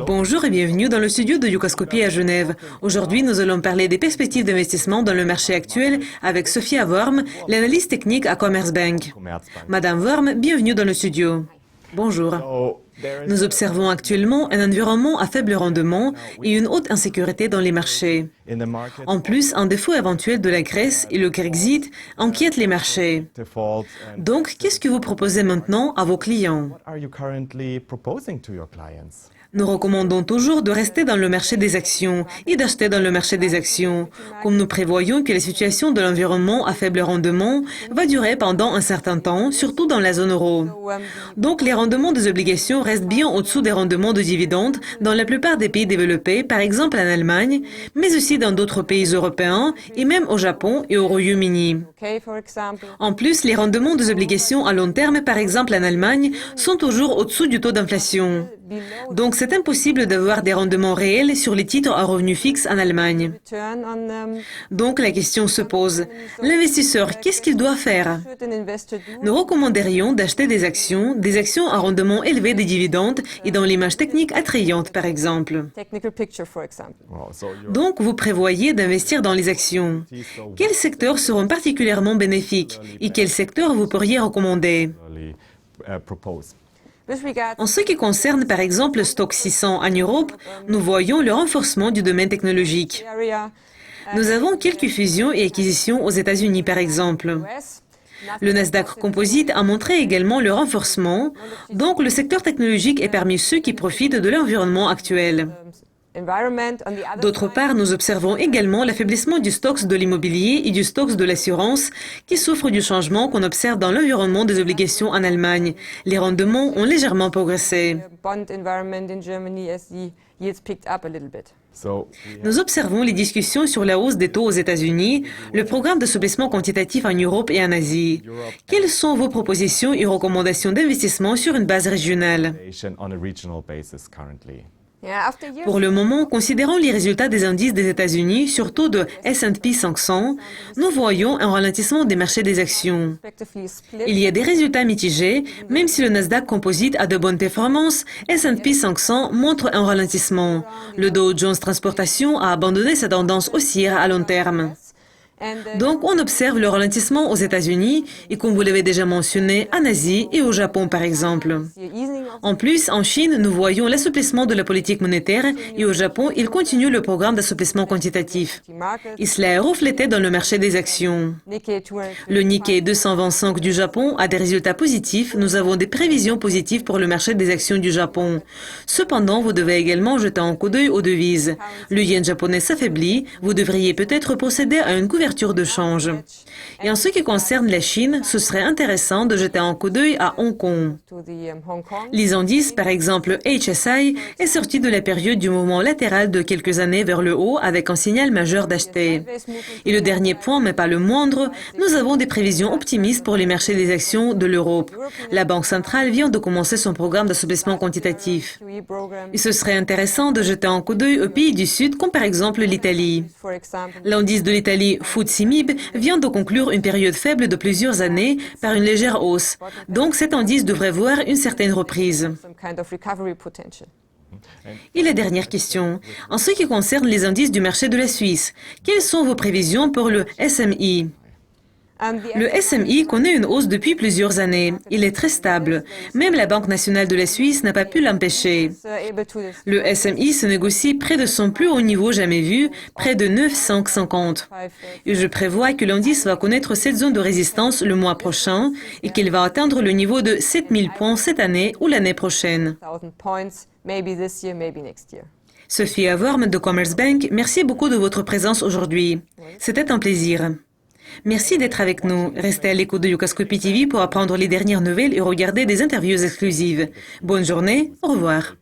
Bonjour et bienvenue dans le studio de Yucascopie à Genève. Aujourd'hui, nous allons parler des perspectives d'investissement dans le marché actuel avec Sophia Worm, l'analyste technique à Commerzbank. Madame Worm, bienvenue dans le studio. Bonjour. Nous observons actuellement un environnement à faible rendement et une haute insécurité dans les marchés. En plus, un défaut éventuel de la Grèce et le Brexit inquiète les marchés. Donc, qu'est-ce que vous proposez maintenant à vos clients? Nous recommandons toujours de rester dans le marché des actions et d'acheter dans le marché des actions, comme nous prévoyons que la situation de l'environnement à faible rendement va durer pendant un certain temps, surtout dans la zone euro. Donc les rendements des obligations restent bien au-dessous des rendements de dividendes dans la plupart des pays développés, par exemple en Allemagne, mais aussi dans d'autres pays européens et même au Japon et au Royaume-Uni. En plus, les rendements des obligations à long terme, par exemple en Allemagne, sont toujours au-dessous du taux d'inflation. Donc c'est impossible d'avoir des rendements réels sur les titres à revenus fixes en Allemagne. Donc la question se pose, l'investisseur, qu'est-ce qu'il doit faire? Nous recommanderions d'acheter des actions à rendement élevé des dividendes et dans l'image technique attrayante par exemple. Donc vous prévoyez d'investir dans les actions. Quels secteurs seront particulièrement bénéfiques et quels secteurs vous pourriez recommander? En ce qui concerne par exemple le stock 600 en Europe, nous voyons le renforcement du domaine technologique. Nous avons quelques fusions et acquisitions aux États-Unis par exemple. Le Nasdaq Composite a montré également le renforcement, donc le secteur technologique est parmi ceux qui profitent de l'environnement actuel. D'autre part, nous observons également l'affaiblissement du stock de l'immobilier et du stock de l'assurance qui souffrent du changement qu'on observe dans l'environnement des obligations en Allemagne. Les rendements ont légèrement progressé. Nous observons les discussions sur la hausse des taux aux États-Unis, le programme d'assouplissement quantitatif en Europe et en Asie. Quelles sont vos propositions et recommandations d'investissement sur une base régionale? Pour le moment, considérant les résultats des indices des États-Unis, surtout de S&P 500, nous voyons un ralentissement des marchés des actions. Il y a des résultats mitigés, même si le Nasdaq Composite a de bonnes performances, S&P 500 montre un ralentissement. Le Dow Jones Transportation a abandonné sa tendance haussière à long terme. Donc, on observe le ralentissement aux États-Unis et, comme vous l'avez déjà mentionné, en Asie et au Japon, par exemple. En plus, en Chine, nous voyons l'assouplissement de la politique monétaire et au Japon, il continue le programme d'assouplissement quantitatif. Et cela est reflété dans le marché des actions. Le Nikkei 225 du Japon a des résultats positifs. Nous avons des prévisions positives pour le marché des actions du Japon. Cependant, vous devez également jeter un coup d'œil aux devises. Le yen japonais s'affaiblit. Vous devriez peut-être procéder à une couverture de change. Et en ce qui concerne la Chine, ce serait intéressant de jeter un coup d'œil à Hong Kong. Les indices, par exemple HSI, est sorti de la période du mouvement latéral de quelques années vers le haut avec un signal majeur d'acheter. Et le dernier point, mais pas le moindre, nous avons des prévisions optimistes pour les marchés des actions de l'Europe. La Banque centrale vient de commencer son programme d'assouplissement quantitatif. Et ce serait intéressant de jeter un coup d'œil aux pays du Sud, comme par exemple l'Italie. L'indice de l'Italie FTSE/MIB vient de conclure une période faible de plusieurs années par une légère hausse. Donc cet indice devrait voir une certaine reprise. Et la dernière question. En ce qui concerne les indices du marché de la Suisse, quelles sont vos prévisions pour le SMI? Le SMI connaît une hausse depuis plusieurs années. Il est très stable. Même la Banque nationale de la Suisse n'a pas pu l'empêcher. Le SMI se négocie près de son plus haut niveau jamais vu, près de 950. Et je prévois que l'indice va connaître cette zone de résistance le mois prochain et qu'il va atteindre le niveau de 7000 points cette année ou l'année prochaine. Sophia Worm de Commerzbank, merci beaucoup de votre présence aujourd'hui. C'était un plaisir. Merci d'être avec nous. Restez à l'écoute de Yucascopie TV pour apprendre les dernières nouvelles et regarder des interviews exclusives. Bonne journée, au revoir.